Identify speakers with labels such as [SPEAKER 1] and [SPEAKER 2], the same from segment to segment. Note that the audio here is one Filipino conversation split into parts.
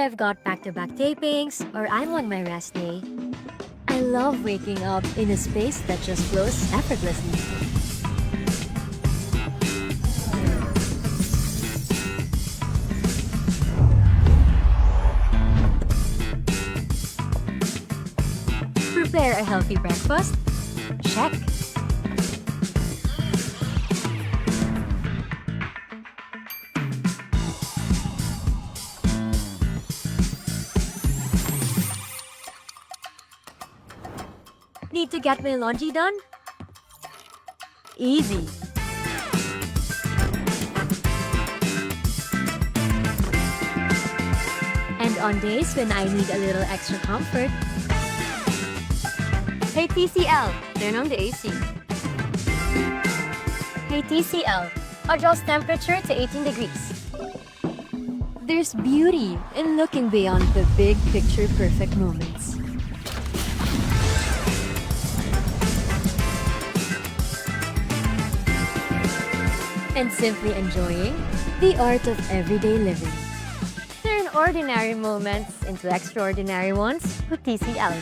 [SPEAKER 1] I've got back-to-back tapings or I'm on my rest day, I love waking up in a space that just flows effortlessly. Prepare a healthy breakfast? Check. Need to get my laundry done? Easy. And on days when I need a little extra comfort, hey TCL, turn on the AC. Hey TCL, adjust temperature to 18 degrees. There's beauty in looking beyond the big picture perfect moments. And simply enjoying the art of everyday living. Turn ordinary moments into extraordinary ones with TCL.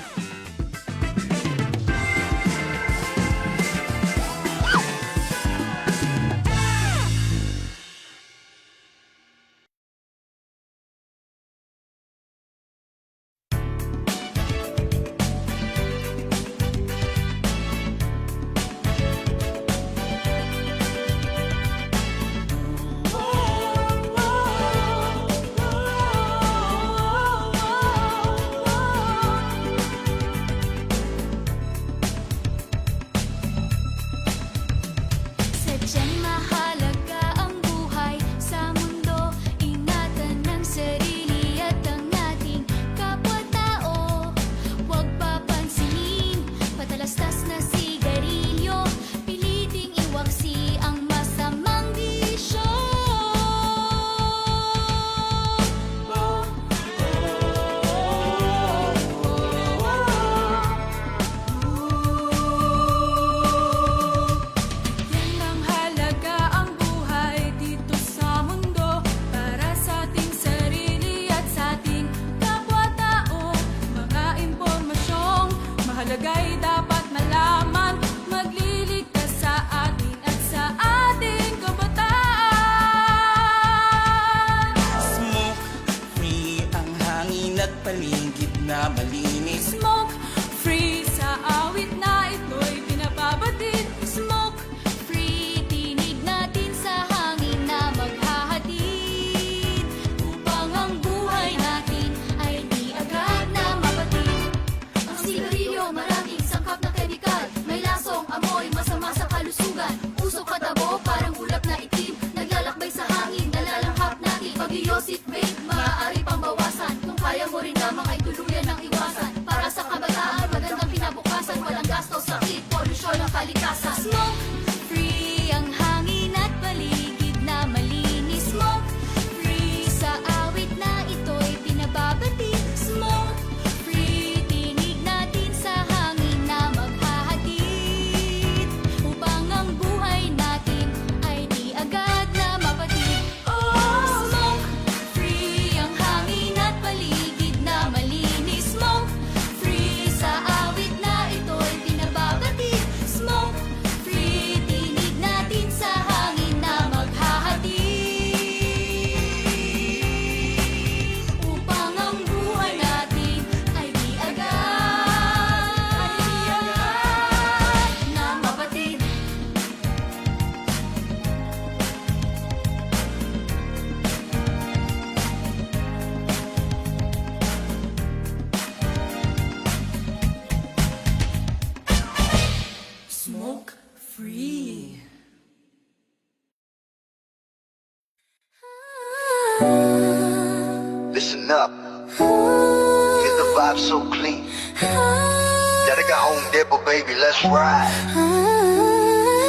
[SPEAKER 2] Sadyang mahalaga ang buhay sa mundo. Ingatan ang sarili at ang ating kapwa-tao. Huwag papansinin, patalastas na sigarilyo. Piliting iwaksi ang masamang bisyo. Yan ang halaga ang buhay dito sa mundo. Para sa ating sarili at sa ating kapwa-tao. Mga impormasyong mahalaga'y dapat malaman. Magliligtas sa atin at sa ating kabataan.
[SPEAKER 3] Smoke free ang hangin at paligid na malinis.
[SPEAKER 2] Smoke free sa awit na ito'y pinapabatid. Smoke free, tinig natin sa hangin na maghahatid. Upang ang buhay natin ay di agad na mapatid. Ang sigarilyo maraming sangkap na kemikal. May lasong amoy masama sa kalusugan. Usok at abo parang ulap na itim. Naglalakbay sa hangin, nalalanghap natin. Pag-iosip vape, maaari pang bawasan. Kung kaya mo rin lamang ay tuluyan ng iwasan. Para sa kabataan, magandang kinabukasan. Walang gastos, sakit, polusyon ang kalikasan. Smoke free ang hangin at paligid na malinis. Smoke free sa awit na ito'y pinababati. Smoke free, tinig natin sa hangin na maghahatid. Upang ang buhay natin ay di agad na mapatid. Smoke free ang hangin at paligid na malinis. Smoke free sa awit na ito'y pinababati. Smoke free, tinig natin sa hangin na maghahatid. Upang ang buhay natin ay di agad na mapatid.
[SPEAKER 3] Smoke free.
[SPEAKER 4] Listen up. Hear the vibe so clean. Gotta go home, Dipper, baby, let's ride.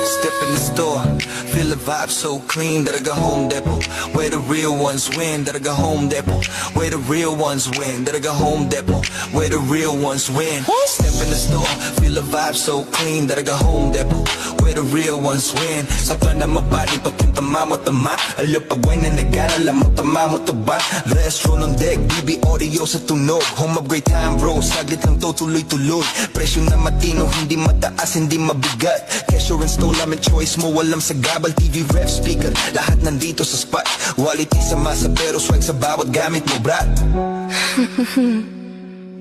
[SPEAKER 3] Step Step in the store, feel the vibe so clean that I got Home Depot. Where the real ones win, that I got Home Depot. Where the real ones win, that I got Home Depot. Where the real ones win. Step in the store, feel the vibe so clean that I got Home Depot. Where the real ones win. Sa na mabali, papunta mamo-tama. Alam pag wine na nagana, alam mo tama mo taba. Restro ng deck, BB audio sa tunog. Home upgrade time bro, saglit lang to tuloy-tuloy. Presyo na matino, hindi mataas, hindi mabigat. Kesyo install namin choice mo, walang sa gabal. TV ref speaker, lahat nandito sa spot. Quality sa masa pero swag sa bawat gamit mo brat.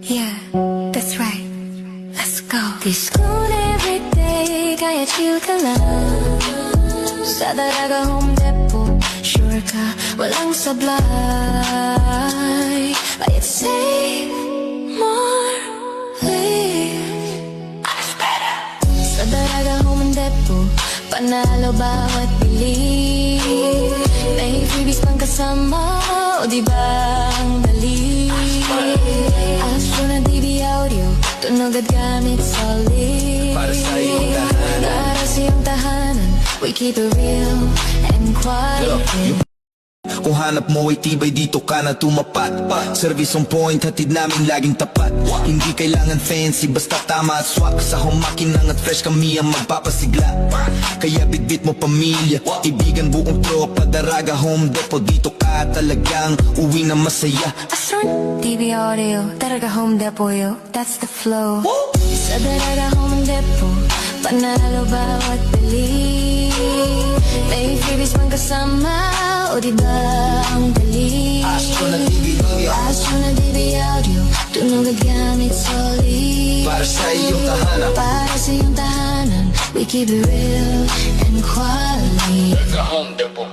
[SPEAKER 2] Yeah, that's right. Let's go. Discount every day, kaya chill ka lang. Sa Daraga Home Depot, sure ka, walang sablay. Bayad save more, live. Life's better. Sa Daraga Home Depot, panalo bawat bili. May freebies pang kasama, o diba ang dali? Astro na DB audio, tunog at gamit solid.
[SPEAKER 3] Para sa iyong tahanan.
[SPEAKER 2] Para sa iyong tahanan, we keep it real and quality.
[SPEAKER 3] Kung hanap mo ay tibay dito ka na tumapat. Service on point, hatid namin laging tapat. Hindi kailangan fancy, basta tama at swak. Sa humakinang at fresh kami ang magpapasigla. Kaya bitbit mo pamilya, ibigan buong tropa. Daraga Home Depot, dito ka talagang uwi na masaya.
[SPEAKER 2] Astro DB audio, Daraga Home Depot, yo, that's the flow. Sa Daraga Home Depot, panalo bawat bili. May freebies pang kasama, o diba ang dali?
[SPEAKER 3] Astro na DB audio,
[SPEAKER 2] Astro na DB audio, tunog at gamit solid.
[SPEAKER 3] para sa iyong tahanan.
[SPEAKER 2] Para sa iyong tahanan, we keep it real and quality.
[SPEAKER 3] Daraga Home Depot.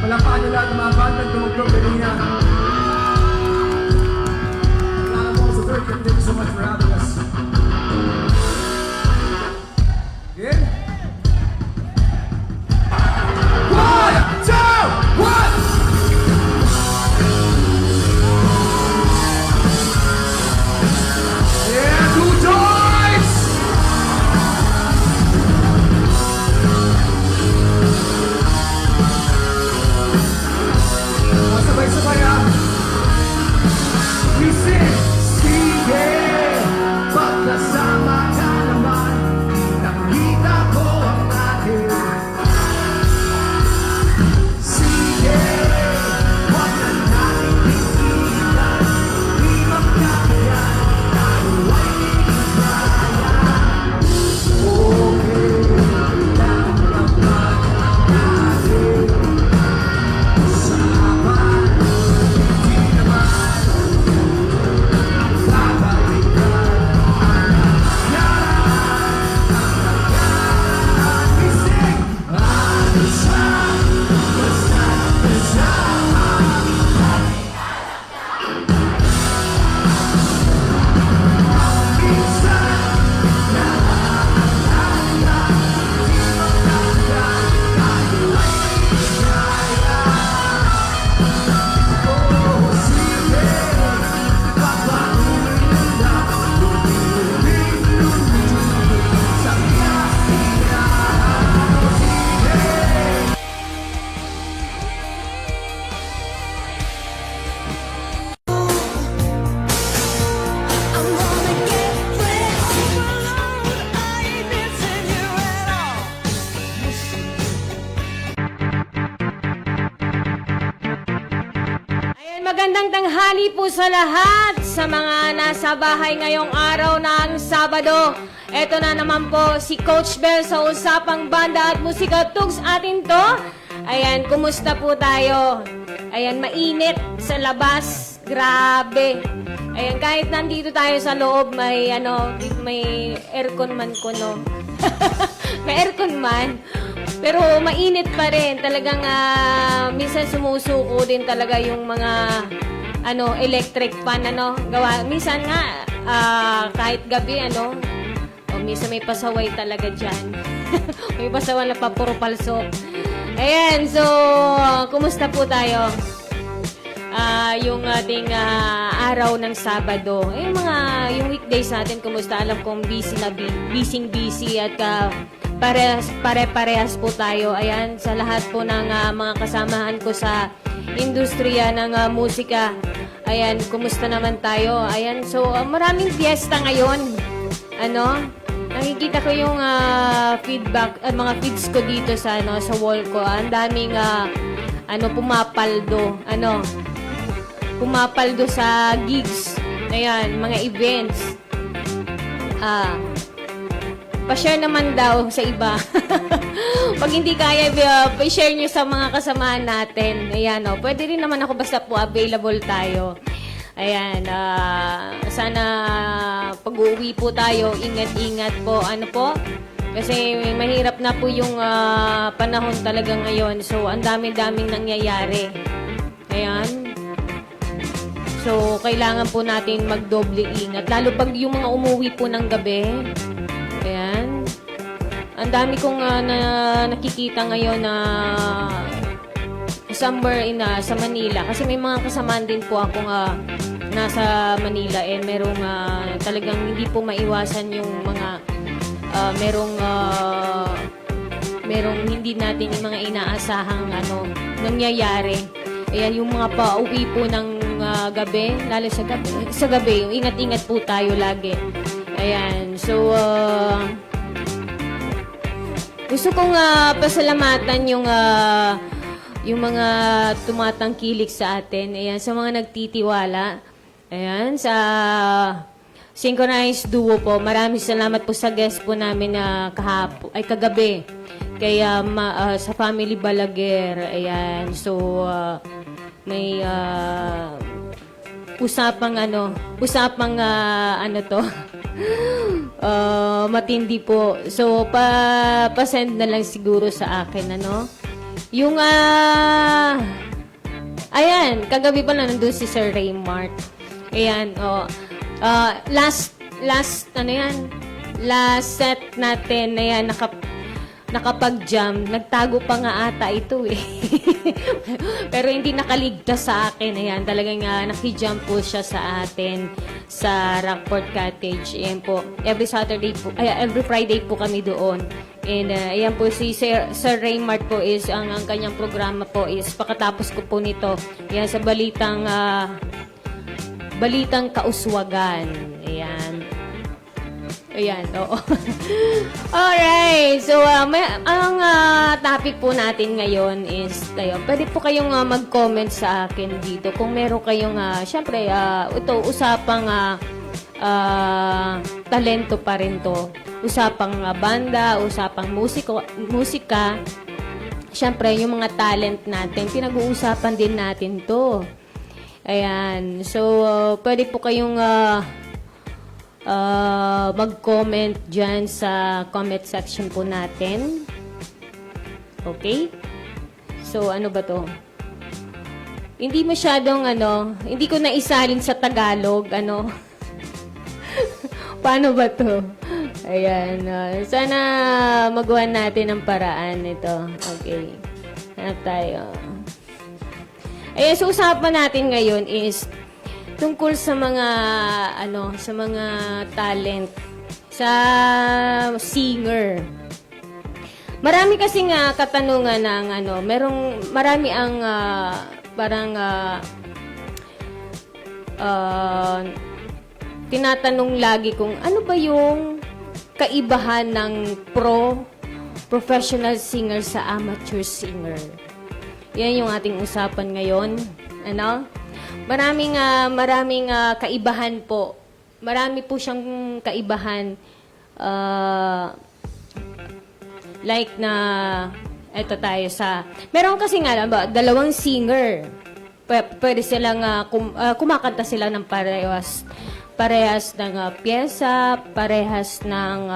[SPEAKER 5] Palakpakan niyo lahat ng mga banda at tumugtog kanina. Salamat po sa third. Thank you so much for having us. Again. 1, 2, 1! Yeah, 2 times! Sabay-sabay ah. We sing, sige, pagkasama ka naman, nakita ko ang akin. Sige, wag na natin tigilan, di magkakayan, tayo ay ligaya. Okay, lang naman natin, sa habang hindi naman babalikan ang nangyari. We sing, ano siya, basta't kasama. Minsan, naalala, di magkakayan, tayo ay ligaya. Oh, sige, papatuloy lang, lumilin-lumilin sa kasiyahan. Oh, sige.
[SPEAKER 2] I'm gonna get ready for load. I ain't missing you at all.
[SPEAKER 1] Ayan, magandang tanghali po sa lahat sa mga nasa bahay ngayong araw ng Sabado. Eto na naman po si Coach Bell sa Usapang Banda at Musika Tugs atin to. Ayan, kumusta po tayo? Ayan, mainit sa labas. Grabe. Ayan, kahit nandito tayo sa loob, may aircon man ko, no? May aircon man. Pero mainit pa rin. Talagang minsan sumusuko din talaga yung mga electric fan, gawa. Minsan nga kahit gabi, minsan may pasaway talaga dyan. May pasaway na papuro palsok. Ayan, so, kumusta po tayo? Yung ating araw ng Sabado. Yung weekdays natin, kumusta? Alam kong busy at pare-parehas po tayo. Ayan, sa lahat po ng mga kasamahan ko sa industriya ng musika. Ayan, kumusta naman tayo? Ayan, so maraming fiesta ngayon. Nakikita ko yung feedback, mga feeds ko dito sa wall ko. Ang daming pumapaldo sa gigs. Ayan, mga events. Pa-share naman daw sa iba. Pag hindi kaya, pa-share nyo sa mga kasamahan natin. Ayan, pwede rin naman ako basta po available tayo. Ayan, sana pag-uwi po tayo, ingat-ingat po. Kasi mahirap na po yung panahon talaga ngayon. So, ang dami-daming nangyayari. Ayan. So, kailangan po natin magdoble ingat. Lalo pag yung mga umuwi po ng gabi. Ayan. Ang dami kong nakikita ngayon na somewhere sa Manila. Kasi may mga kasamaan din po akong nasa Manila. Merong talagang hindi po maiwasan yung mga merong hindi natin yung mga inaasahang nangyayari. Ayan, yung mga pauwi po ng gabi, lalo sa gabi, yung ingat-ingat po tayo lagi. Ayan, so gusto kong pasalamatan yung mga tumatangkilik sa atin. Ayan, sa mga nagtitiwala. Ayan, sa Synchronized Duo po. Maraming salamat po sa guest po namin na kagabi. Kaya sa Family Balaguer. Ayan, so may usapang matindi po. So pa-send na lang siguro sa akin yung ayan, kagabi pa nandun si Sir Raymart. Ayan, last set natin, ayan, nakapag-jam. Nagtago pa nga ata ito Pero hindi nakaligtas sa akin. Ayan, talagang nakijump po siya sa atin sa Rockport Cottage. Ayan po, every Friday po kami doon. And ayan po si Sir Raymart po is ang kanyang programa po is pagkatapos ko po nito. Ayan, sa Balitang Kauswagan. Ayan. Ayan, oo. Alright. So, ang topic po natin ngayon is, pwede po kayong mag-comment sa akin dito. Kung meron kayong, syempre, ito, usapang talento pa rin to. Usapang banda, usapang musika. Syempre, yung mga talent natin, pinag-uusapan din natin to. Ayan. So, pwede po kayong mag-comment dyan sa comment section po natin. Okay? So, ano ba to? Hindi masyadong, hindi ko naisalin sa Tagalog, Paano ba to? Ayan. Sana magawa natin ang paraan nito. Okay. Hanap tayo. Ayan, so usapan natin ngayon is tungkol sa mga sa mga talent sa singer. Marami kasi katanungan ng marami ang tinatanong lagi kung ano ba yung kaibahan ng professional singer sa amateur singer. Yan yung ating usapan ngayon. Maraming kaibahan po. Marami po siyang kaibahan. Like na, eto tayo sa, meron kasi dalawang singer. Pwede silang, kumakanta sila ng parehas ng pyesa, parehas ng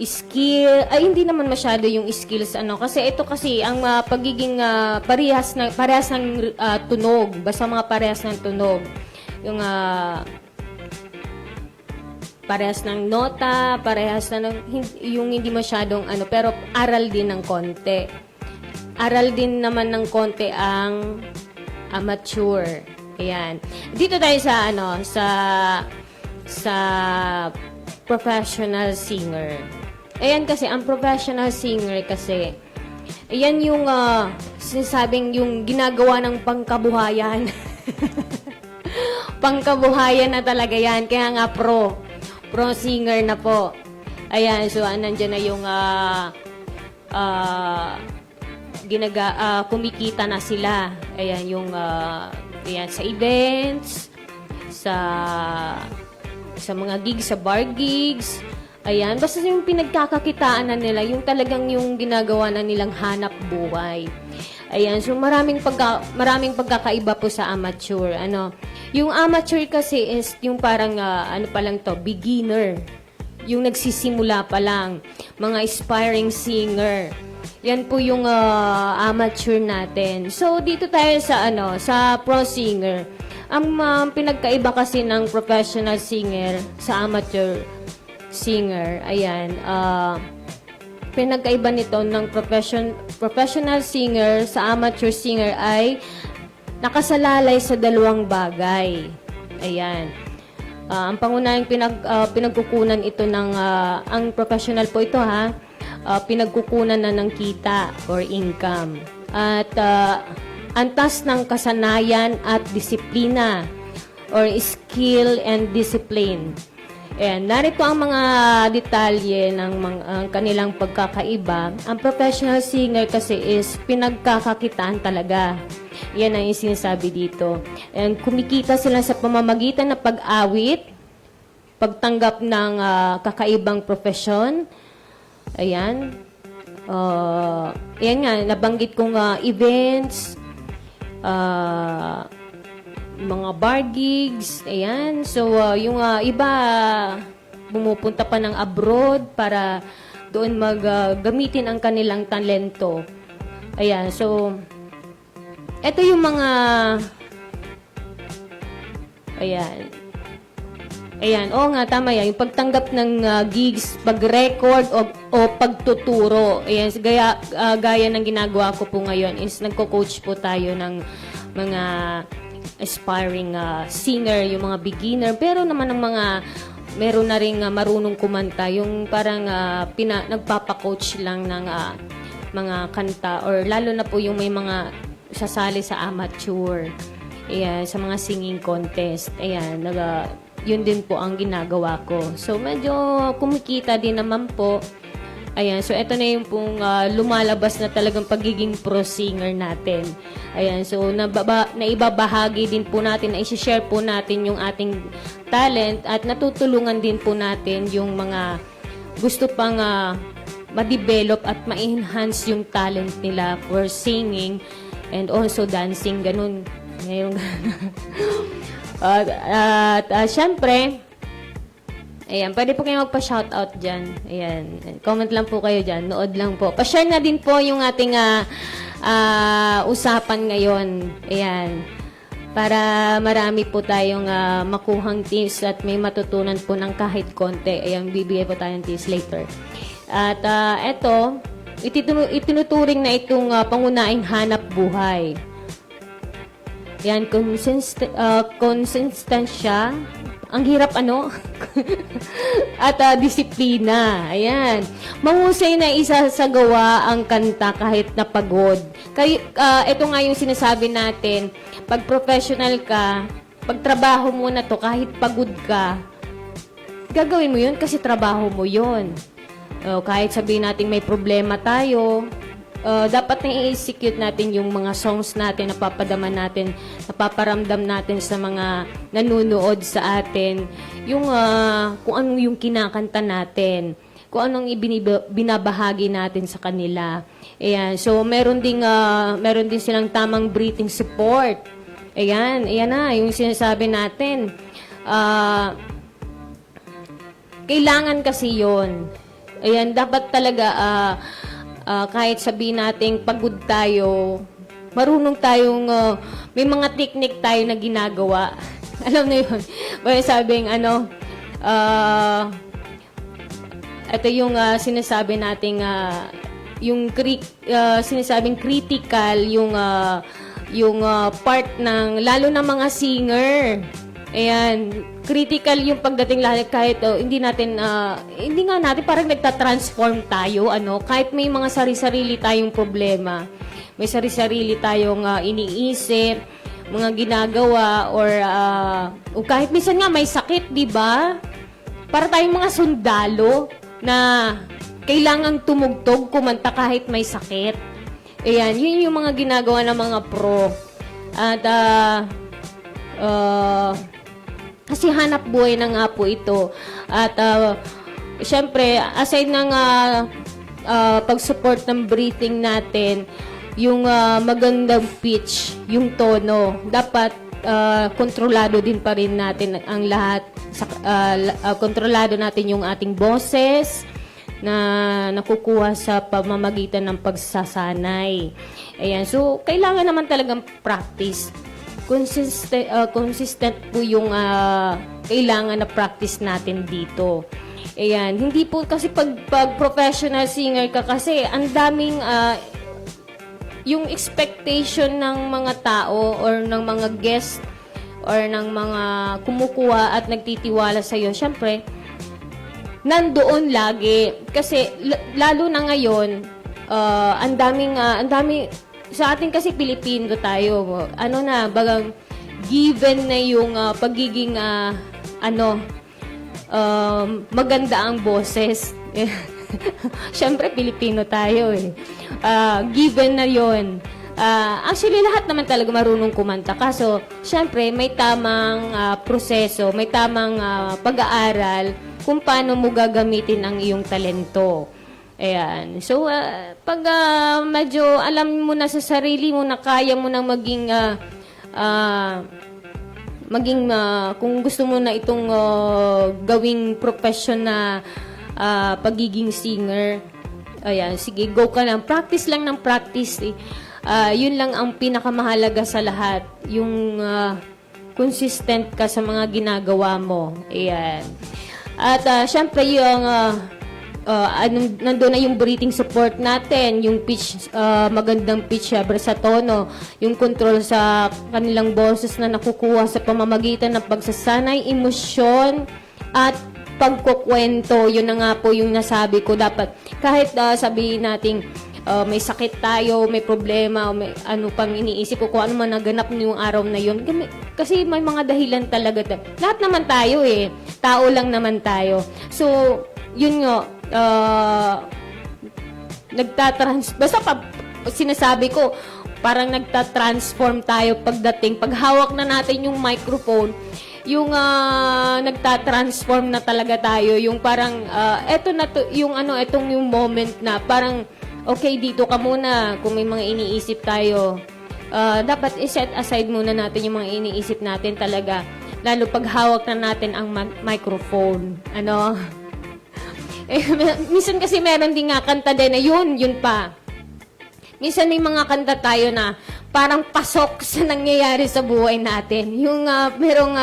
[SPEAKER 1] skill, hindi naman masyado yung skills kasi ito kasi ang pagiging parehas ng tunog, basta mga parehas ng tunog. Yung parehas ng nota, parehas na yung hindi masyadong ano, pero aral din ng konti. Aral din naman ng konti ang amateur. Ayan. Dito tayo sa ano, sa professional singer. Ayan kasi, ang professional singer kasi, ayan yung sinasabing yung ginagawa ng pangkabuhayan. Pangkabuhayan na talaga yan. Kaya nga pro singer na po. Ayan, so nandyan na yung kumikita na sila. Ayan, yung ayan, sa events, sa mga gigs, sa bar gigs. Ayan, basta yung pinagkakakitaan na nila, yung talagang yung ginagawa na nilang hanap buhay. Ayan, so maraming pagkakaiba po sa amateur. Ano, yung amateur kasi is yung parang ano pa lang to, beginner. Yung nagsisimula pa lang, mga aspiring singer. Yan po yung amateur natin. So dito tayo sa ano, sa pro singer. Ang pinagkaiba kasi ng professional singer sa amateur singer, ayan, pinagkaiba nito ng professional singer sa amateur singer ay nakasalalay sa dalawang bagay. Ayan. Ang pangunahing pinagkukunan ito ng ang professional po ito pinagkukunan na ng kita or income. At antas ng kasanayan at disiplina or skill and discipline. And narito ang mga detalye ng kanilang pagkakaiba. Ang professional singer kasi is pinagkakakitaan talaga. Yan ang sinasabi dito. And kumikita sila sa pamamagitan ng pag-awit, pagtanggap ng kakaibang profesyon. Ayan. Ayan nga, nabanggit kong events, mga bar gigs, ayan. So, yung iba, bumupunta pa ng abroad para doon gamitin ang kanilang talento. Ayan, so, ito yung mga, ayan. Ayan, oo nga, tama yan. Yung pagtanggap ng gigs, pag-record o pagtuturo. Ayan, gaya ng ginagawa ko po ngayon is nagko-coach po tayo ng mga aspiring singer, yung mga beginner, pero naman ng mga meron na ring marunong kumanta, yung parang nagpapa-coach lang ng mga kanta, or lalo na po yung may mga sasali sa amateur, ayan, sa mga singing contest. Ayan, yun din po ang ginagawa ko. So, medyo kumikita din naman po. Ayan, so ito na yung pong lumalabas na talagang pagiging pro singer natin. Ayan, so naibabahagi din po natin, na i-share po natin yung ating talent at natutulungan din po natin yung mga gusto pang ma-develop at ma-enhance yung talent nila for singing and also dancing, ganun. Ngayon, syempre, ayan, pwede po kayo magpa-shoutout dyan. Ayan, comment lang po kayo dyan, nood lang po. Pa-share na din po yung ating usapan ngayon. Ayan, para marami po tayong makuhang tips at may matutunan po ng kahit konti. Ayan, bibigay po tayong tips later. At eto, itinuturing na itong pangunahing hanap buhay. Yan, konsistensya. Ang hirap ano? At disiplina. Ayan. Mahusay na isasagawa ang kanta kahit napagod. Ito nga yung sinasabi natin, pag professional ka, pag trabaho mo na to, kahit pagod ka, gagawin mo yun kasi trabaho mo yun. Kahit sabihin natin may problema tayo, dapat na-i-execute natin yung mga songs natin, napapadama natin, napaparamdam natin sa mga nanunood sa atin, yung kung ano yung kinakanta natin, kung anong binabahagi natin sa kanila. Ayan, so meron din silang tamang breathing support. Ayan na, yung sinasabi natin. Kailangan kasi yon. Ayan, dapat talaga kahit sabihin natin pagod tayo, marunong tayong, may mga technique tayo na ginagawa. Alam na yun. Well, sabing ito yung sinasabi nating sinasabing critical yung part ng lalo na mga singer. Ayan, critical yung pagdating lahat kahit hindi nga natin parang nagta-transform tayo kahit may mga sari-sarili tayong problema. May sari-sarili tayong iniisip, mga ginagawa or kahit minsan nga may sakit, 'di ba? Para tayong mga sundalo na kailangang tumugtog, kumanta kahit may sakit. Ayan, yun yung mga ginagawa ng mga pro. At, kasi hanap buhay na nga po ito. At, syempre, aside ng pag-support ng breathing natin, yung magandang pitch, yung tono, dapat kontrolado din pa rin natin ang lahat. Kontrolado natin yung ating boses, na nakukuha sa pamamagitan ng pagsasanay. Ayan. So, kailangan naman talagang practice. Consistent po yung kailangan na practice natin dito. Ayan. Hindi po kasi pag professional singer ka kasi ang daming yung expectation ng mga tao or ng mga guest or ng mga kumukuha at nagtitiwala sa'yo. Syempre, nandoon lagi. Kasi, lalo na ngayon, ang dami, sa atin kasi Pilipino tayo, bagang given na yung pagiging, maganda ang boses. Siyempre, Pilipino tayo eh. Given na yon. Actually, lahat naman talaga marunong kumanta. Kaso, siyempre, may tamang proseso, may tamang pag-aaral kung paano mo gagamitin ang iyong talento. Ayan. So, pag medyo alam mo na sa sarili mo na kaya mo nang kung gusto mo na itong gawing profession na pagiging singer, ayan, sige, go ka lang. Practice lang ng practice. Yun lang ang pinakamahalaga sa lahat. Yung consistent ka sa mga ginagawa mo. Ayan. At syempre yung nandun na yung breathing support natin, yung pitch, magandang pitch syempre sa tono, yung control sa kanilang boses na nakukuha sa pamamagitan ng pagsasanay, emosyon, at pagkukwento. Yun na nga po yung nasabi ko. Dapat kahit sabihin nating may sakit tayo, may problema, o may ano pang iniisip ko, kung ano man naganap yung araw na yun. Kasi may mga dahilan talaga. Lahat naman tayo eh. Tao lang naman tayo. So, yun nga, basta sinasabi ko, parang nagtatransform tayo pagdating. Pag hawak na natin yung microphone, yung nagtatransform na talaga tayo. Yung parang, eto na to, etong yung moment na parang, okay, dito ka muna. Kung may mga iniisip tayo, dapat i-set aside muna natin yung mga iniisip natin talaga. Lalo pag hawak na natin ang microphone. Minsan kasi meron din nga kanta din na yun pa. Minsan may mga kanta tayo na parang pasok sa nangyayari sa buhay natin. Yung merong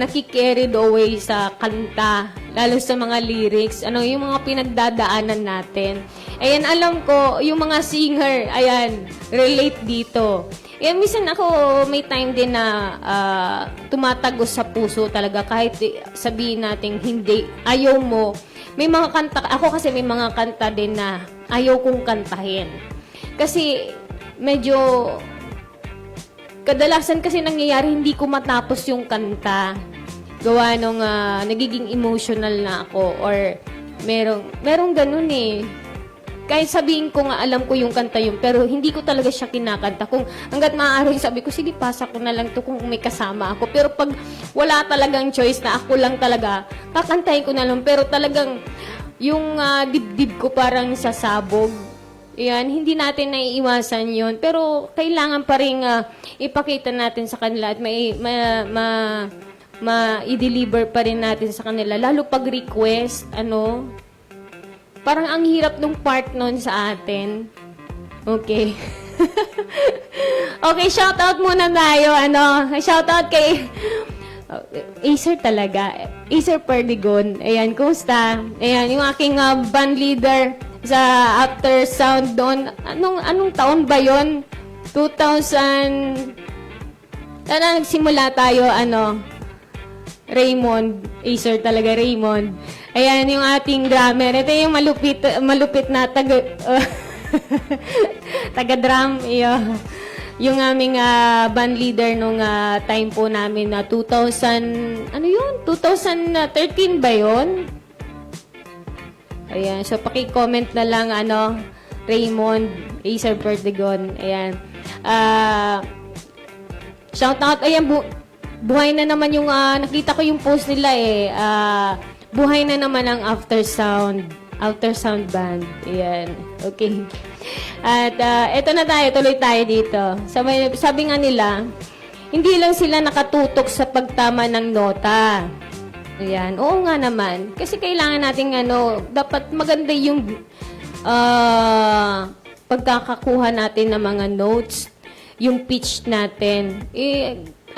[SPEAKER 1] nakikarried away sa kanta, lalo sa mga lyrics, yung mga pinagdadaanan natin. Ayan, alam ko, yung mga singer, ayan, relate dito. Ayan, minsan ako, may time din na tumatagos sa puso talaga, kahit sabihin natin hindi, ayaw mo. May mga kanta, ako kasi may mga kanta din na ayaw kong kantahin. Kasi, medyo, kadalasan kasi nangyayari, hindi ko matapos yung kanta. Gawa nung nagiging emotional na ako or merong ganun eh. Kahit sabihin ko nga alam ko yung kanta yun, pero hindi ko talaga siya kinakanta. Kung hanggat maaari, sabi ko, sige, pasa ko na lang to kung may kasama ako. Pero pag wala talagang choice na ako lang talaga, kakantahin ko na lang. Pero talagang yung dibdib ko parang sasabog. Yan, hindi natin naiiwasan yun. Pero kailangan pa rin ipakita natin sa kanila at i-deliver pa rin natin sa kanila. Lalo pag request, parang ang hirap nung part nun sa atin. Okay. Okay, shoutout muna tayo. Shoutout Acer talaga. Acer Perdigon. Ayan, kumusta? Ayan, yung aking band leader sa After Sound doon. Anong taon ba yon? 2000... nagsimula tayo, Raymond. Acer talaga, Raymond. Ayan, yung ating drummer. Ito yung malupit na taga-drum. Yung aming band leader nung time po namin na 2013 ba yun? Ayan, so paki-comment na lang, Raymond, Acer Perdigon. Ayan. Shout out, ayan, buhay na naman yung, nakita ko yung post nila buhay na naman ang After Sound Band. Ayan, okay. At eto na tayo, tuloy tayo dito. Sabi nga nila, hindi lang sila nakatutok sa pagtama ng nota. Ayan, oo nga naman. Kasi kailangan nating dapat maganda yung pagkakakuha natin ng mga notes, yung pitch natin.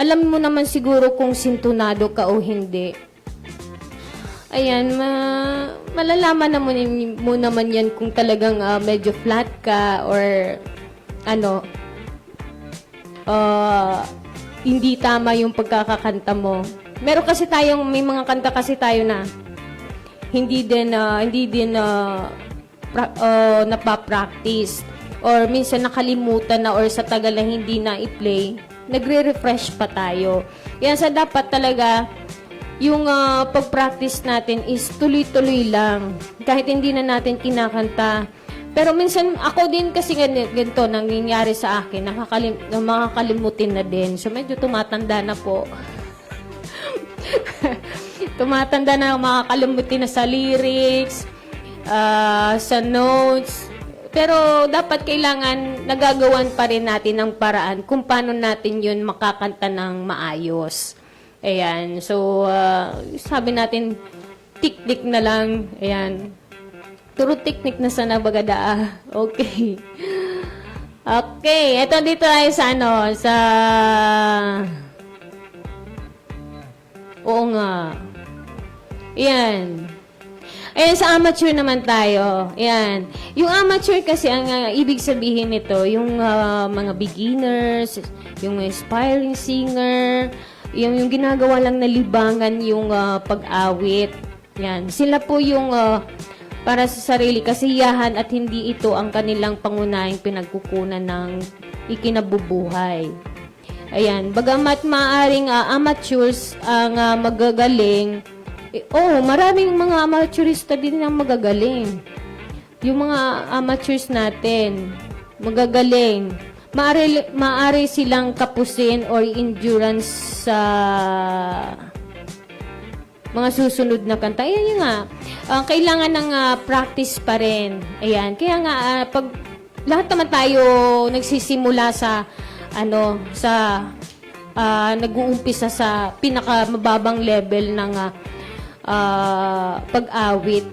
[SPEAKER 1] Alam mo naman siguro kung sintonado ka o hindi. Ayan, malalaman mo naman yan kung talagang medyo flat ka or hindi tama yung pagkakakanta mo. May mga kanta kasi tayo na hindi din napapractice or minsan nakalimutan na or sa tagal na hindi na i-play, nagre-refresh pa tayo. Yan sa dapat talaga yung pag-practice natin is tuloy-tuloy lang. Kahit hindi na natin kinakanta. Pero minsan, ako din kasi ganito, nangyayari sa akin, makakalimutin na din. So, medyo tumatanda na po. Tumatanda na, makakalimutin na sa lyrics, sa notes. Pero, dapat kailangan, nagagawan pa rin natin ng paraan kung paano natin yun makakanta ng maayos. Ayan. So, sabi natin, tik-tik na lang. Ayan. Turo teknik na sana bagada. Okay. Okay. Ito dito tayo sa Oo nga. Ayan. Ayan, sa amateur naman tayo. Ayan. Yung amateur kasi, ang ibig sabihin nito, yung mga beginners, yung aspiring singer, yung ginagawa lang na libangan yung pag-awit. Yan. Sila po yung para sa sarili kasiyahan at hindi ito ang kanilang pangunahing pinagkukunan ng ikinabubuhay. Ayan. Bagamat maaring amateurs ang magagaling, maraming mga amateurista din ang magagaling. Yung mga amateurs natin, magagaling. Maaari silang kapusin or endurance sa mga susunod na kanta. Ayan yun nga. Kailangan ng practice pa rin. Ayan. Kaya nga, pag lahat naman tayo nagsisimula sa nag-uumpisa sa pinakamababang level ng pag-awit.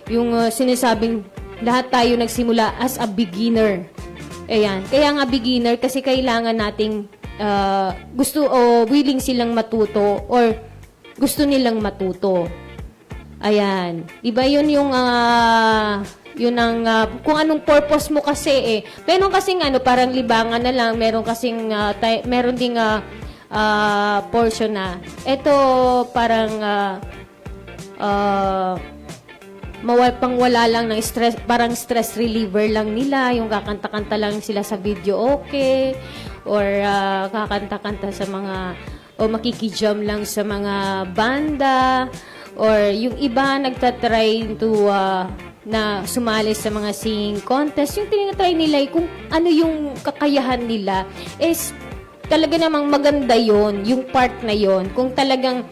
[SPEAKER 1] Yung sinasabing lahat tayo nagsimula as a beginner. Ayan. Kaya nga beginner kasi kailangan nating gusto o willing silang matuto or gusto nilang matuto. Ayan. Diba yun yung yun ang kung anong purpose mo kasi Meron kasing parang libangan na lang, meron kasing meron ding portion na ito parang wala lang ng stress, parang stress reliever lang nila, yung kakanta-kanta lang sila sa video okay, or kakanta-kanta sa mga, o makikijam lang sa mga banda, or yung iba nagtatry to na sumali sa mga singing contest. Yung tinatry nila kung ano yung kakayahan nila is talaga namang maganda yon, yung part na yon. Kung talagang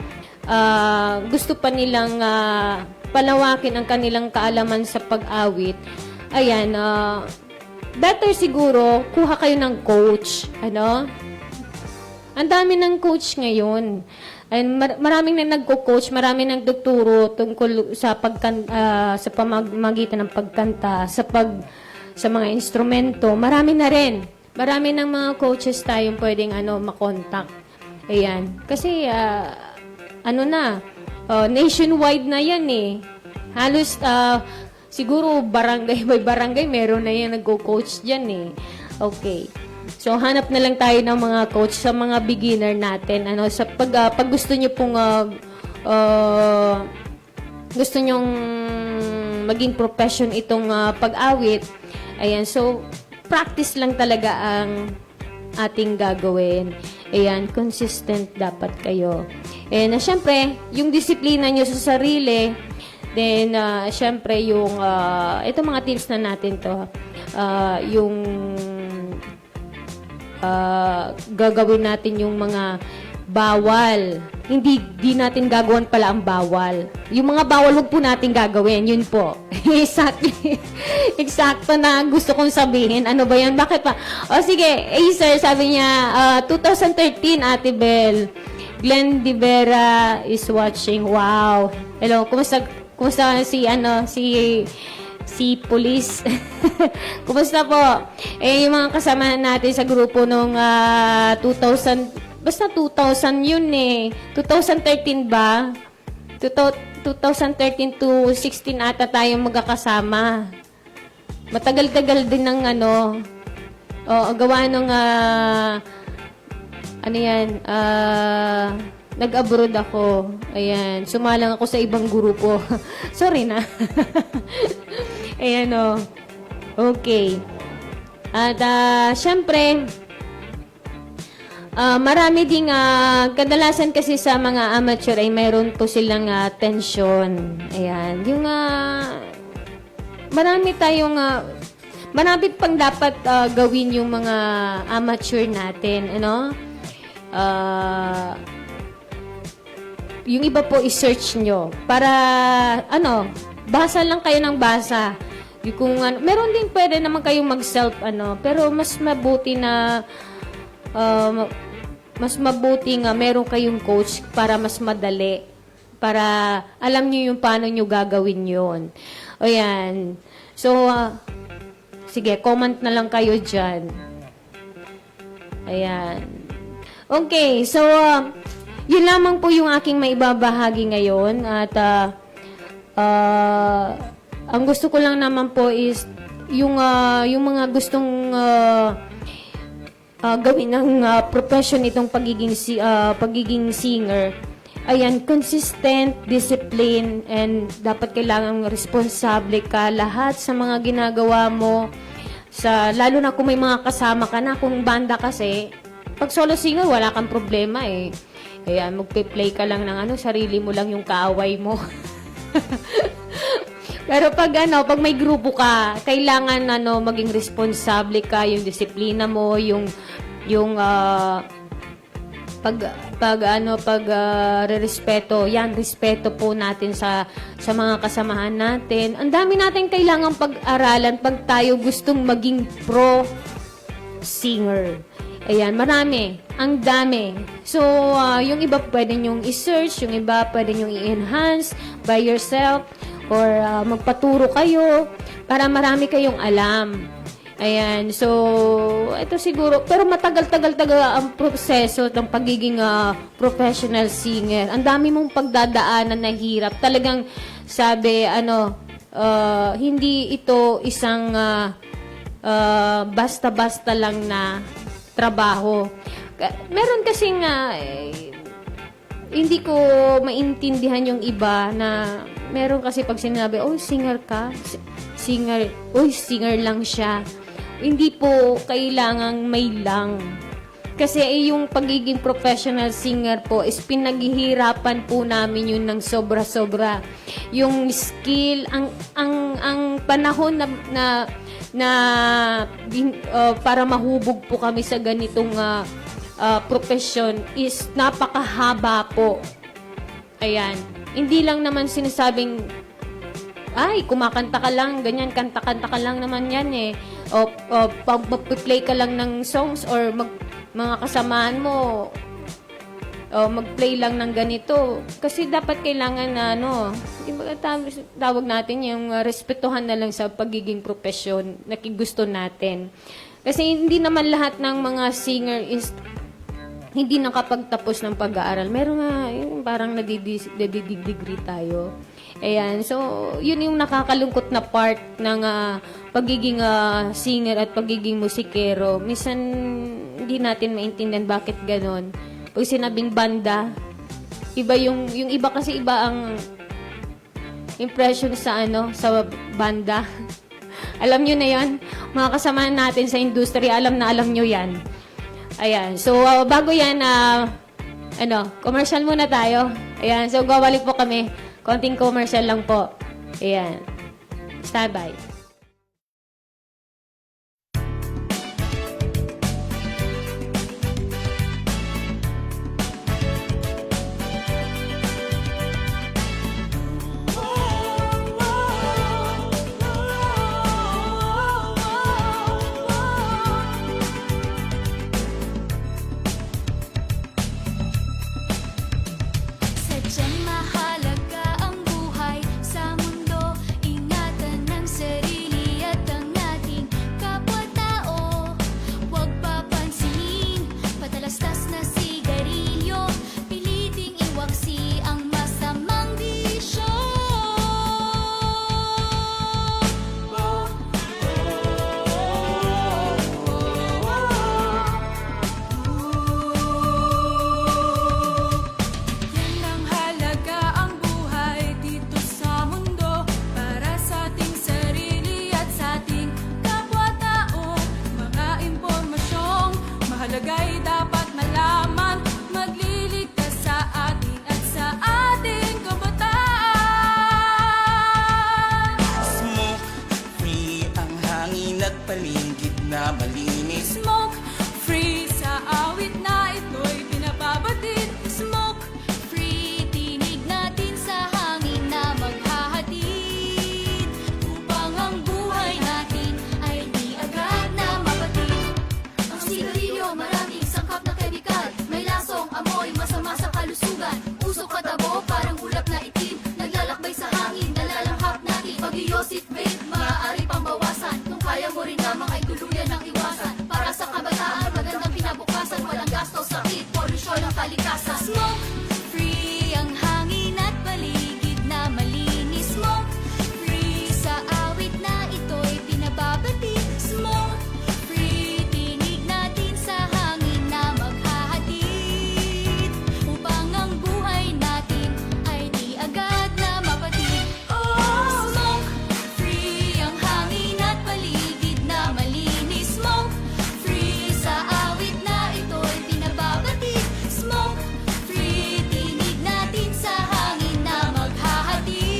[SPEAKER 1] gusto pa nilang palawakin ang kanilang kaalaman sa pag-awit, ayan, better siguro, kuha kayo ng coach, Ang dami ng coach ngayon. And maraming na nagko-coach, maraming nagtuturo tungkol sa sa pamamagitan ng pagkanta, sa mga instrumento. Marami na rin. Marami ng mga coaches tayong pwedeng makontak. Ayan. Kasi, nationwide na yan eh. Halos, siguro barangay by barangay, meron na yan nagko-coach dyan eh. Okay. So, hanap na lang tayo ng mga coach sa mga beginner natin. Sa pag gusto nyo pong gusto nyong maging profession itong pag-awit, ayan, so, practice lang talaga ang ating gagawin. Ayan, consistent dapat kayo. And syempre, yung disiplina nyo sa sarili, then, syempre, yung, ito mga tips na natin to, yung, gagawin natin yung mga bawal. Di natin gagawin pala ang bawal. Yung mga bawal, huwag po natin gagawin. Yun po. Exactly. Eksakto na gusto kong sabihin. Ano ba yan? Bakit pa? O sige, sir, sabi niya, 2013, Ate Bel. Glenn Divera is watching. Wow. Hello, kumusta si police? Kumusta po? Yung mga kasama natin sa grupo nung 2000, basta 2000 yun eh. 2013 ba? 2013 to 16 ata tayong magkakasama. Matagal-tagal din ng gawa nung, nag-abroad ako. Ayan, sumalang ako sa ibang grupo. Sorry na. Ayan o. Okay. At, syempre, marami ding, kadalasan kasi sa mga amateur ay mayroon po silang tension. Ayan. Yung, marami pang dapat gawin yung mga amateur natin. Yung iba po i-search nyo. Para, basa lang kayo ng basa. Yung kung, meron din pwede naman kayong mag-self, pero mas mabuti na, meron kayong coach para mas madali. Para alam nyo yung paano nyo gagawin yun. O yan. So, sige, comment na lang kayo dyan. Ayan. Okay, so, yun lamang po yung aking maibabahagi ngayon. At, ang gusto ko lang naman po is, yung mga gustong, gawin ng profession itong pagiging singer. Ayan, consistent, discipline, and dapat kailangang responsable ka lahat sa mga ginagawa mo. Lalo na kung may mga kasama ka na, kung banda kasi, pag solo singer, wala kang problema eh. Ayan, magpe-play ka lang ng sarili mo lang yung kaaway mo. Pero pag may grupo ka, kailangan maging responsable ka, yung disiplina mo, yung respeto. Yan, respeto po natin sa mga kasamahan natin. Ang dami natin kailangang pag-aralan pag tayo gustong maging pro singer. Ayan, marami. Ang dami. So, yung iba pwede nyong i-search, yung iba pwede nyong i-enhance by yourself, or magpaturo kayo para marami kayong alam. Ayan, so, ito siguro, pero matagal-tagal ang proseso ng pagiging professional singer. Ang dami mong pagdadaanan na hirap. Talagang, sabi, hindi ito isang basta-basta lang na trabaho. Meron kasing hindi ko maintindihan yung iba na meron kasi pag sinabi, oh, singer ka? Singer lang siya. Hindi po kailangang may lang. Kasi yung pagiging professional singer po is pinaghihirapan po namin yun ng sobra-sobra. Yung skill, ang panahon para mahubog po kami sa ganitong profession is napakahaba po. Ayan. Hindi lang naman sinasabing, ay, kumakanta ka lang, ganyan, kanta-kanta ka lang naman yan eh. O mag-play ka lang ng songs or mga kasamaan mo, mag-play lang ng ganito. Kasi dapat kailangan na, tawag natin yung respetuhan na lang sa pagiging profesyon na gusto natin. Kasi hindi naman lahat ng mga singer is hindi nakapagtapos ng pag-aaral. Meron nga, yung parang nadidegree tayo. Ayan, so yun yung nakakalungkot na part ng pagiging singer at pagiging musikero. Minsan hindi natin maintindihan bakit ganon. Pag sinabing banda, iba yung iba kasi iba ang impression sa sa banda. Alam nyo na yan, mga kasama natin sa industriya, alam nyo yan. Ayan, so bago yan, commercial muna tayo. Ayan, so gawalik po kami. Konting commercial lang po. Ayan, stand by.
[SPEAKER 2] Sadyang mahalaga ang buhay sa mundo. Ingatan ng sarili at ang ating kapwa-tao. Huwag papansinin, patalastas na sigarilyo. Piliting iwaksi ang masamang bisyo. Yan ang halaga ang buhay dito sa mundo. Para sa ating sarili at sa ating kapwa-tao. Mga impormasyong mahalaga'y dapat malaman. Magliligtas sa atin at sa ating kabataan.
[SPEAKER 6] Smoke free ang hangin at paligid na malinis.
[SPEAKER 2] Smoke free sa awit na ito'y pinapabatid. Smoke free, tinig natin sa hangin na maghahatid. Upang ang buhay natin ay di agad na mapatid. Ang sigarilyo maraming sangkap na kemikal. May lasong amoy masama sa kalusugan. Usok at abo parang ulap na itim. Naglalakbay sa hangin, nalalanghap natin. Pag-iosip vape, maaari pang bawasan. Kung kaya mo rin namang ay tuluyan ng iwasan. Para sa kabataan, magandang pinabukasan. Walang gasto, sakit, polusyon ang kalikasan. Smoke free ang hangin at paligid na malinis. Smoke free sa awit na ito'y pinababati. Smoke free, tinig natin sa hangin na maghahatid. Upang ang buhay natin ay di agad na mapatid. Smoke free ang hangin at paligid na malinis. Smoke free sa awit na ito'y pinababati. Smoke free, tinig natin sa hangin na maghahatid.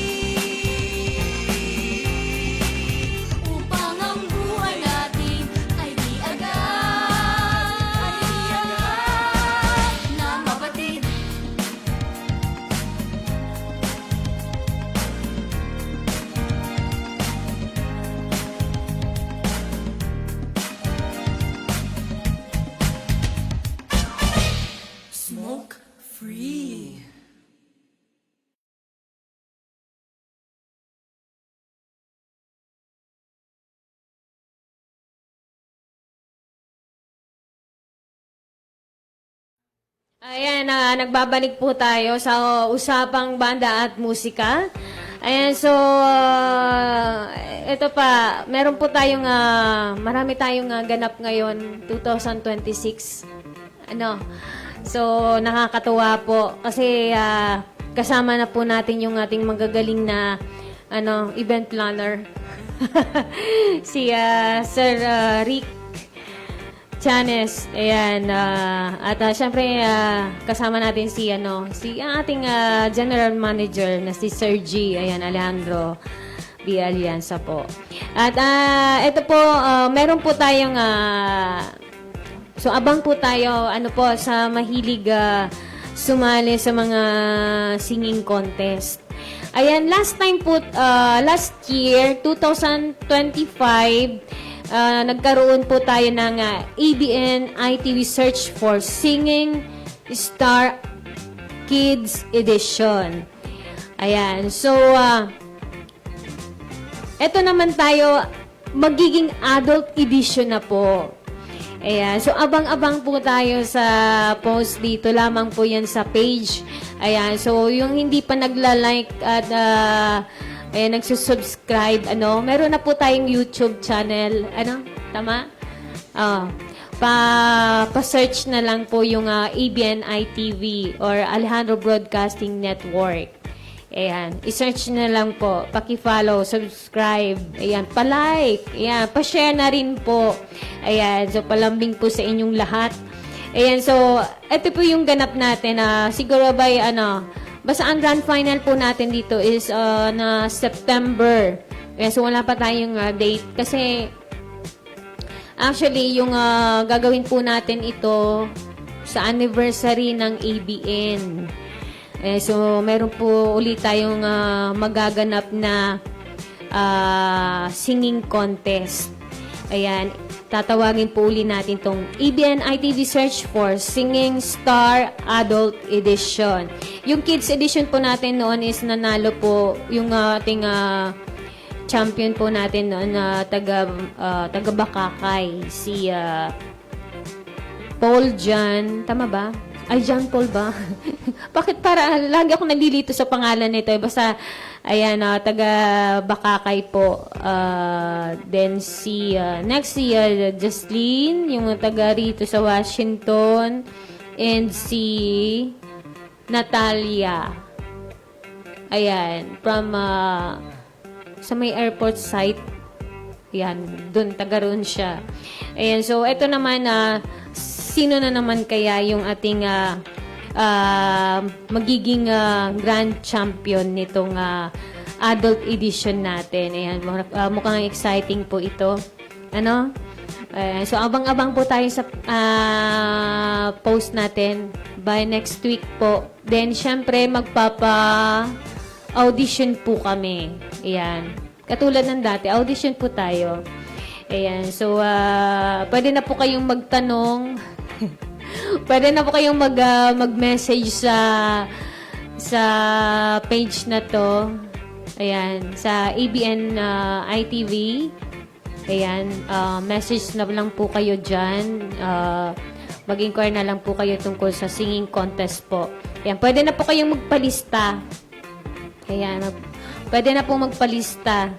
[SPEAKER 2] Upang ang buhay natin ay di agad na mapatid.
[SPEAKER 6] Smoke free.
[SPEAKER 1] Ayan, nagbabalik po tayo sa usapang banda at musika. Ayan, so, ito pa, meron po tayong, marami tayong ganap ngayon, 2026. So, nakakatuwa po kasi kasama na po natin yung ating magagaling na event planner. Si Sir Rick Chanes. Ayan, at syempre kasama natin si ating general manager na si Sir G. Ayan, Alejandro B. Alianza po. At ito po, meron po tayong so abang po tayo sa mahilig sumali sa mga singing contest. Ayan, last year 2025, nagkaroon po tayo ng ABN ITV Search for Singing Star Kids Edition. Ayan, so eto naman tayo, magiging adult edition na po. Ayan. So, abang-abang po tayo sa post dito. Lamang po yan sa page. Ayan. So, yung hindi pa nagla-like at ayan, nagsusubscribe, meron na po tayong YouTube channel. Tama? Pa-search na lang po yung ABNI TV or Alejandro Broadcasting Network. Ayan, i-search na lang po, paki-follow, subscribe, ayan, pa-like, ayan, pa-share na rin po. Ayan, so palambing po sa inyong lahat. Ayan, so ito po yung ganap natin siguro by basta ang grand final po natin dito is na September. Ayan, so wala pa tayong date kasi actually yung gagawin po natin ito sa anniversary ng ABN. So, meron po ulit tayong magaganap na singing contest. Ayan, tatawagin po ulit natin tong ABN ITV Search for Singing Star Adult Edition. Yung Kids Edition po natin noon is nanalo po yung ating champion po natin noon na taga Bakakay, si Paul John, tama ba? Ay, John Paul ba? Bakit para lagi ako nalilito sa pangalan nito? Basta, ayan, taga Bakakay po. Then si, next si Jocelyn, yung taga rito sa Washington. And si Natalia. Ayan, from sa may airport site. Ayan, dun, taga roon siya. Ayan, so ito naman, sino na naman kaya yung ating magiging grand champion nitong adult edition natin. Ayan, mukhang exciting po ito. So, abang-abang po tayo sa post natin by next week po. Then, syempre, magpapa-audition po kami. Ayan. Katulad ng dati, audition po tayo. Ayan. So, pwede na po kayong magtanong. Pwede na po kayong mag-message sa page na to. Ayan. Sa ABN ITV. Ayan. Message na lang po kayo dyan. Mag-inquire na lang po kayo tungkol sa singing contest po. Ayan. Pwede na po kayong magpalista. Ayan. Pwede na po magpalista.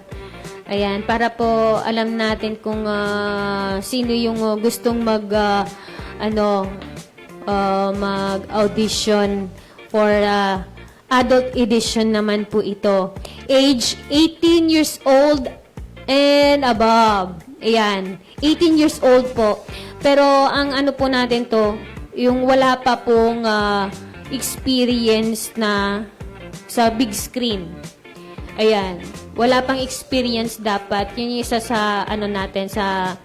[SPEAKER 1] Ayan, para po alam natin kung sino yung gustong mag-audition for adult edition naman po ito. Age 18 years old and above. Ayan, 18 years old po. Pero ang po natin to, yung wala pa pong experience na sa big screen. Ayan. Wala pang experience dapat. Yun yung isa sa natin sa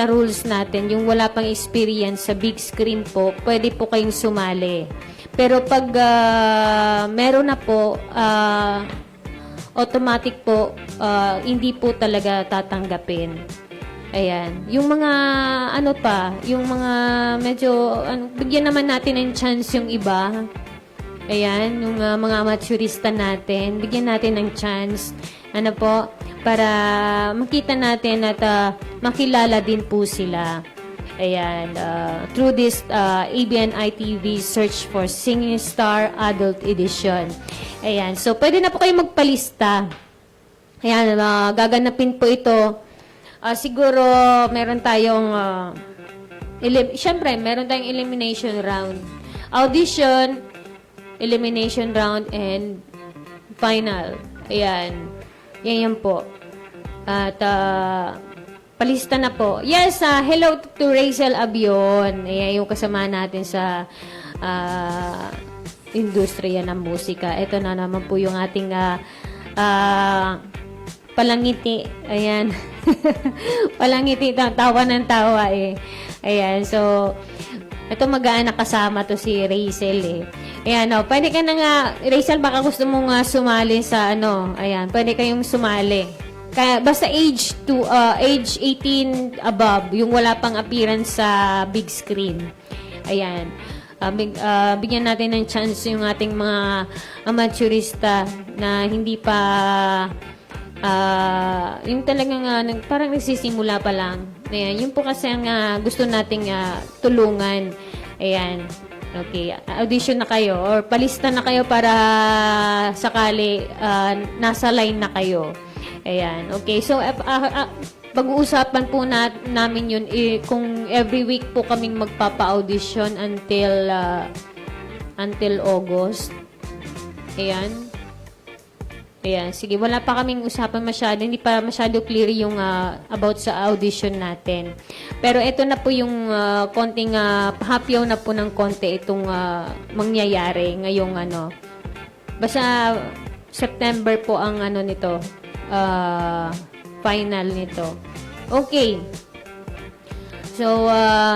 [SPEAKER 1] rules natin. Yung wala pang experience sa big screen po, pwede po kayong sumali. Pero pag meron na po, automatic po, hindi po talaga tatanggapin. Ayan. Yung mga yung mga medyo bigyan naman natin ng chance yung iba. Ayan, yung mga maturista natin, bigyan natin ng chance, para makita natin at makilala din po sila. Ayan, through this ABN ITV Search for Singing Star Adult Edition. Ayan, so pwede na po kayo magpalista. Ayan, gaganapin po ito. Siguro, meron tayong, syempre, meron tayong elimination round. Audition, elimination round, and final. Ayan. Yan po. At palista na po. Yes, hello to Rachel Abion. Ayan yung kasama natin sa industriya ng musika. Ito na naman po yung ating palangiti. Ayan. Palangiti. Tawa ng tawa eh. Ayan. So, ito magaan na kasama to si Rachel eh. Ayan, pwede ka na nga, Rachel, baka gusto mo nga sumali sa ayan, pwede kayong sumali. Kaya, basta age 18 above, yung wala pang appearance sa big screen. Ayan. Bigyan natin ng chance yung ating mga amateurista na hindi pa, yung talagang, parang nagsisimula pa lang. Ayan, yun po kasi ang gusto nating tulungan. Ayan. Okay, audition na kayo or palista na kayo para sakali nasa line na kayo. Ayan, okay. So, pag-uusapan po namin yun kung every week po kaming magpapa-audition until August. Ayan. Ayan, sige, wala pa kaming usapan masyado, hindi pa masyado clear yung about sa audition natin. Pero ito na po yung konting pahapyaw na po ng konti itong mangyayari ngayong basta September po ang nito, final nito. Okay. So,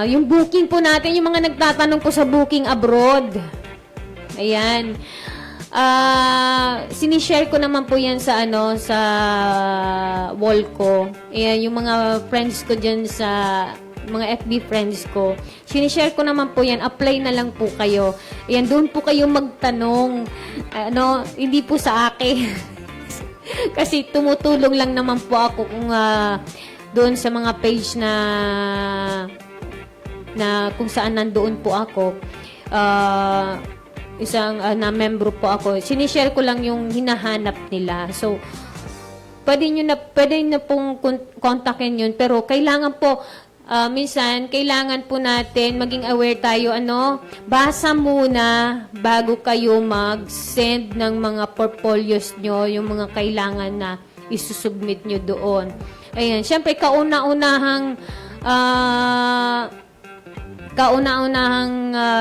[SPEAKER 1] yung booking po natin, yung mga nagtatanong po sa booking abroad. Ayan. Sinishare ko naman po yan sa sa wall ko. Ayan, yung mga friends ko dyan sa mga FB friends ko. Sinishare ko naman po yan. Apply na lang po kayo. Ayan, doon po kayo magtanong. Hindi po sa akin. Kasi tumutulong lang naman po ako kung doon sa mga page na kung saan nandoon po ako. Isang na membro po ako. Sinishare ko lang yung hinahanap nila. So, pwede na pong kontakin yun. Pero kailangan po, minsan, kailangan po natin maging aware tayo, basa muna bago kayo mag-send ng mga portfolios nyo, yung mga kailangan na isusubmit nyo doon. Ayan, syempre, kauna-unahang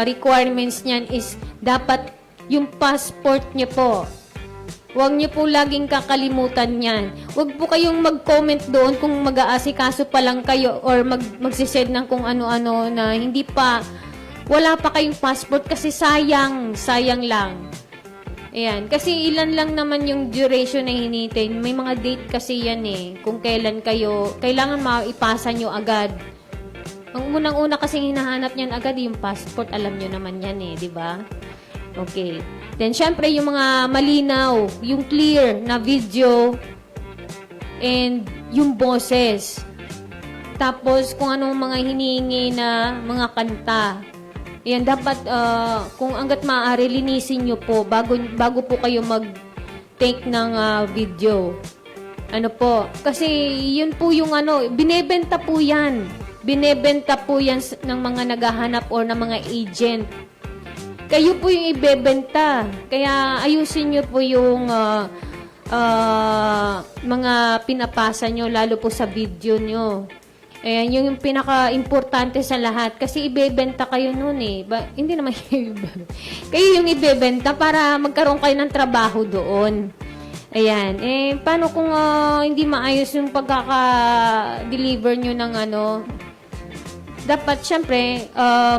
[SPEAKER 1] requirements niyan is dapat yung passport niyo po. Huwag niyo po laging kakalimutan yan. Huwag po kayong mag-comment doon kung mag-aasikaso pa lang kayo or magsisend ng kung ano-ano na wala pa kayong passport kasi sayang lang. Ayan, kasi ilan lang naman yung duration na hinihintay. May mga date kasi yan kung kailan kailangan maipasa nyo agad. Ang unang-una kasing hinahanap niyan agad yung passport. Alam nyo naman yan di ba? Okay. Then, syempre, yung mga malinaw, yung clear na video, and yung boses. Tapos, kung anong mga hinihingi na mga kanta. Yan, dapat, kung hanggat maaari, linisin nyo po bago po kayo mag-take ng video. Kasi, yun po yung binebenta po yan. Binebenta po yan ng mga naghahanap or ng mga agent. Kayo po yung ibebenta. Kaya ayusin nyo po yung mga pinapasa nyo, lalo po sa video nyo. Ayan, yung pinaka-importante sa lahat. Kasi ibebenta kayo nun hindi naman kayo yung ibebenta para magkaroon kayo ng trabaho doon. Ayan. Paano kung hindi maayos yung pagkaka-deliver nyo ng dapat, syempre,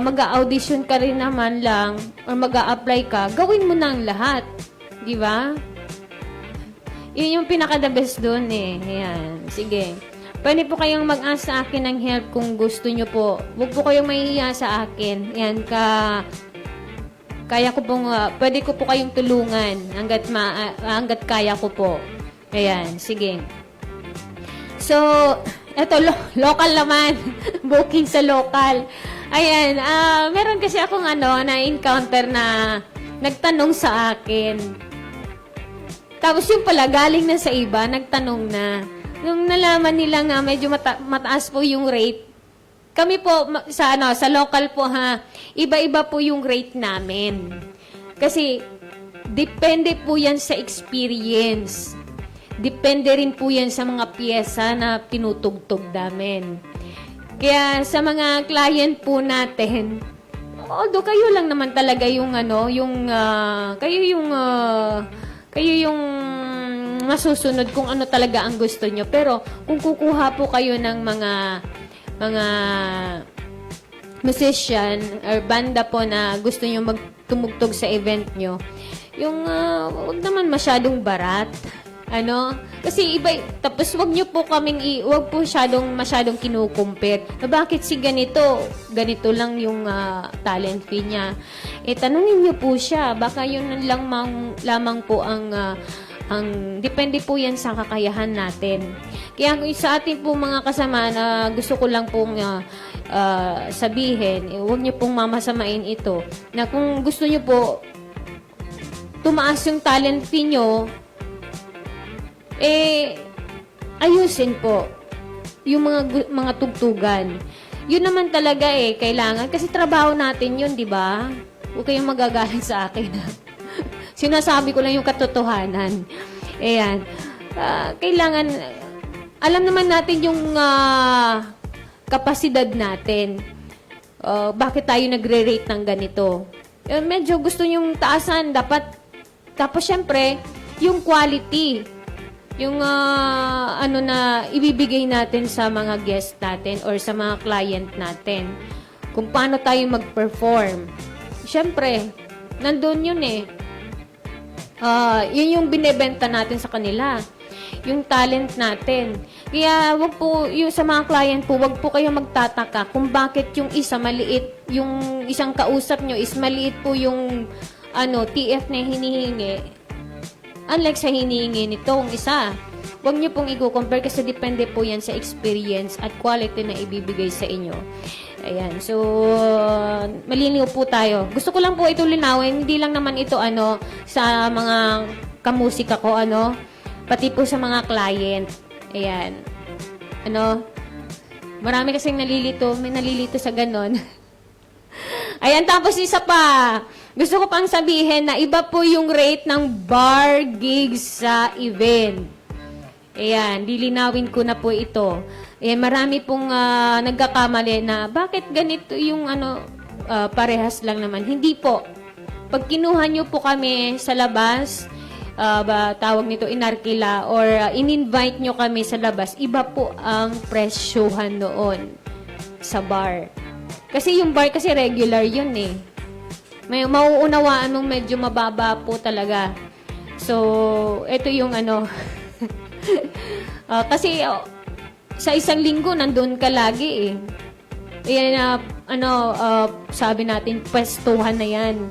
[SPEAKER 1] mag-audition ka rin naman lang or mag-a-apply ka, gawin mo na ang lahat. Di ba? Yun yung pinaka-the best doon Ayan. Sige. Pwede po kayong mag-ask sa akin ng help kung gusto nyo po. Huwag po kayong mahihiya sa akin. Ayan, kaya ko pong, pwede ko po kayong tulungan hanggat kaya ko po. Ayan, sige. So, eto, local naman. Booking sa local. Ayan, meron kasi akong na-encounter na nagtanong sa akin. Tapos yung pala, galing na sa iba, nagtanong na. Nung nalaman nila nga medyo mataas po yung rate, kami po, sa local po iba-iba po yung rate namin. Kasi, depende po yan sa experience. Depende rin po yan sa mga piyesa na tinutugtog namin. Kaya sa mga client po natin, although kayo lang naman talaga yung kayo yung masusunod kung ano talaga ang gusto nyo. Pero kung kukuha po kayo ng mga musician or banda po na gusto nyo magtumugtog sa event nyo, yung wag naman masyadong barat. Kasi iba, tapos wag po masyadong kinukumpir. Bakit si ganito lang yung talent fee niya. Tanungin niyo po siya, baka yun lamang po ang Depende po yan sa kakayahan natin. Kaya sa ating po mga kasama na gusto ko lang pong sabihin, huwag niyo pong mamasamain ito, na kung gusto niyo po tumaas yung talent niyo, ayusin po yung mga tugtugan. Yun naman talaga kailangan. Kasi trabaho natin yun, di ba? Huwag kayong magagalit sa akin. Sinasabi ko lang yung katotohanan. Ayan. Kailangan, alam naman natin yung kapasidad natin. Bakit tayo nagre-rate ng ganito? Medyo gusto nyong taasan. Tapos syempre, yung quality. Yung na ibibigay natin sa mga guest natin or sa mga client natin. Kung paano tayo mag-perform. Syempre, nandun yun yun yung binebenta natin sa kanila. Yung talent natin. Kaya wag po, yung sa mga client po, wag po kayo magtataka kung bakit yung isa maliit, yung isang kausap nyo is maliit po yung TF na hinihingi. Unlike sa hinihingi nitong isa. Huwag niyo pong i-compare kasi depende po yan sa experience at quality na ibibigay sa inyo. Ayan. So, malinaw po tayo. Gusto ko lang po ito linawin. Hindi lang naman ito sa mga kamusika ko, pati po sa mga client. Ayan. Marami kasing nalilito. May nalilito sa ganon. Ayan, tapos isa pa. Gusto ko pang sabihin na iba po yung rate ng bar gigs sa event. Ayan, lilinawin ko na po ito. Ayan, marami pong nagkakamali na bakit ganito yung parehas lang naman. Hindi po. Pag kinuha nyo po kami sa labas, tawag nito inarkila, or in-invite nyo kami sa labas, iba po ang presyohan noon sa bar. Kasi yung bar kasi regular yun May mauunawaan mong medyo mababa po talaga. So, ito yung kasi sa isang linggo nandun ka lagi Ayan sabi natin pwestuhan na yan.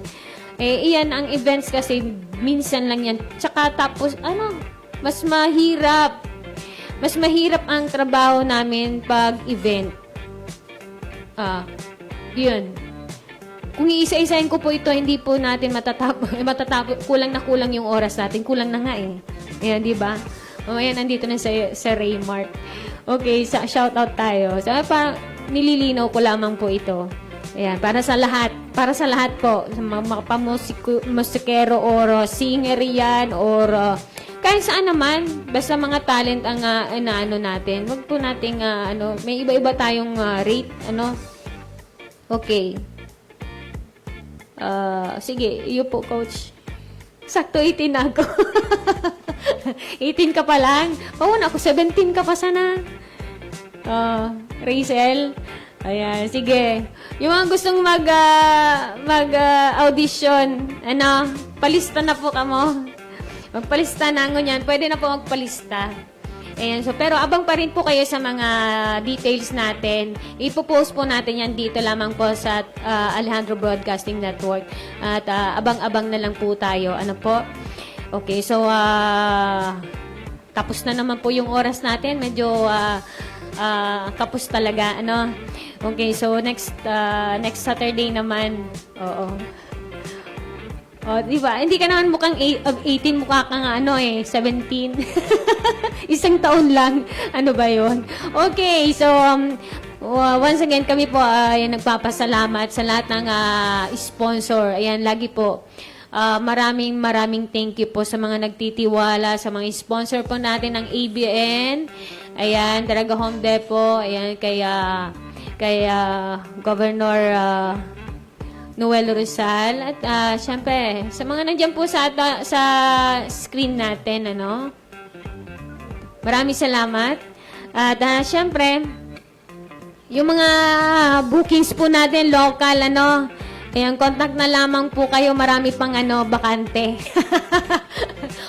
[SPEAKER 1] Iyan ang events kasi minsan lang yan. Tsaka tapos mas mahirap. Mas mahirap ang trabaho namin pag event. Yun. Kung iisa-isahin ko po ito, hindi po natin matatapos. Kulang na kulang yung oras natin. Kulang na nga Ayan, di ba? Mamaya nandito na sa Raymart. Okay, shoutout tayo. So, nililinaw ko lamang po ito. Ayan, para sa lahat. Para sa lahat po. Sa mga musikero or singer yan or kahit saan naman. Basta mga talent ang natin. Huwag po nating may iba-iba tayong rate. Okay. Sige, iyo po, coach. Sakto 18 na ako. 18 ka pa lang. Pauna ako, 17 ka pa sana. Rachel. Ayan, sige. Yung mga gustong mag-audition, palista na po kamo. Magpalista na ngunyan. Pwede na po magpalista. Ayan, so, pero abang pa rin po kayo sa mga details natin. Ipopost po natin yan dito lamang po sa Alejandro Broadcasting Network. At abang-abang na lang po tayo. Ano po? Okay, so tapos na naman po yung oras natin. Medyo kapos talaga. Okay, so next Saturday naman. Oo. Di ba? Hindi ka naman mukhang 18, mukha ka nga 17. Isang taon lang. Ano ba yun? Okay, so once again kami po ay nagpapasalamat sa lahat ng sponsor. Ayan, lagi po. Maraming thank you po sa mga nagtitiwala, sa mga sponsor po natin ng ABN. Ayan, Daraga Home Depot. Ayan, kaya Governor Noel Rizal. At syempre, sa mga nandiyan po sa screen natin, maraming salamat. At syempre, yung mga bookings po natin, local, ayan, contact na lamang po kayo. Marami pang bakante.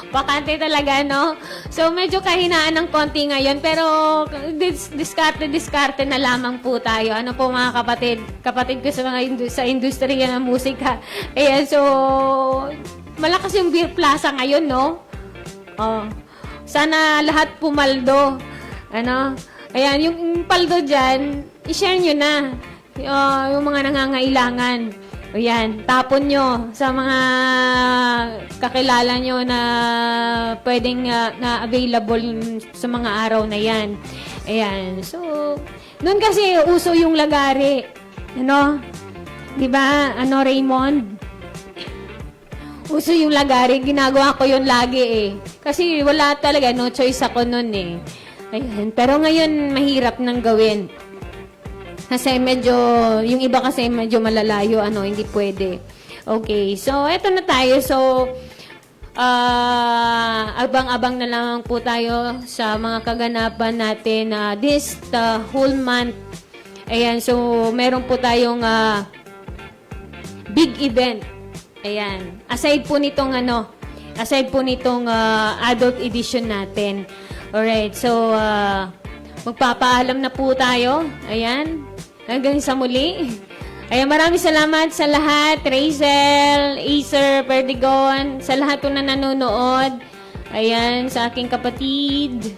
[SPEAKER 1] Bakante talaga, So, medyo kahinaan ng konti ngayon, pero diskarte na lamang po tayo. Ano po mga kapatid ko sa mga sa industriya ng musika. Ayan, so, malakas yung Beer Plaza ngayon, Oh. Sana lahat pumaldo. Ano? Ayan, yung paldo dyan, i-share nyo na. Yung mga nangangailangan. Ayan, tapon nyo sa mga kakilala nyo na pwedeng na available sa mga araw na yan. Ayan, so, noon kasi uso yung lagari. Ano? Diba? Ano, Raymond? Uso yung lagari. Ginagawa ko yun lagi eh. Kasi wala talaga, no choice ako noon eh. Ayan, pero ngayon mahirap nang gawin. Kasi medyo, yung iba kasi medyo malalayo, ano, hindi pwede. Okay, so eto na tayo. So, abang-abang na lang po tayo sa mga kaganapan natin this whole month. Ayan, so meron po tayong big event. Ayan, aside po nitong adult edition natin. Alright, so magpapaalam na po tayo. Ayan. Hanggang sa muli. Ayan, maraming salamat sa lahat. Rachel, Acer, Perdigon, sa lahat po na nanonood. Ayan, sa aking kapatid.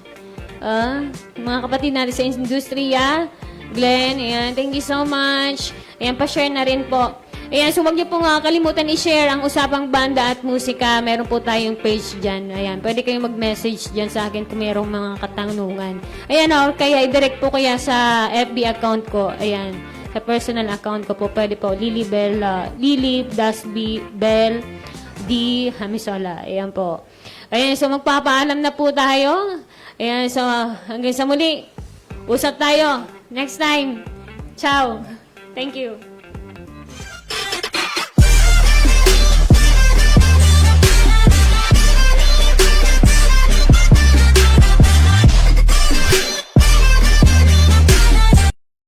[SPEAKER 1] Mga kapatid natin sa industriya. Glenn, ayan, thank you so much. Ayan, pa-share na rin po. Ayan, so huwag niyo pong kalimutan i-share ang Usapang Banda at Musika. Meron po tayong page dyan. Ayan, pwede kayong mag-message dyan sa akin kung mayroong mga katanungan. Ayan, kaya i-direct po kaya sa FB account ko. Ayan, sa personal account ko po. Pwede po, Lily Bell D. Hamisola. Ayan po. Ayan, so magpapaalam na po tayo. Ayan, so hanggang sa muli. Usap tayo. Next time. Ciao. Thank you.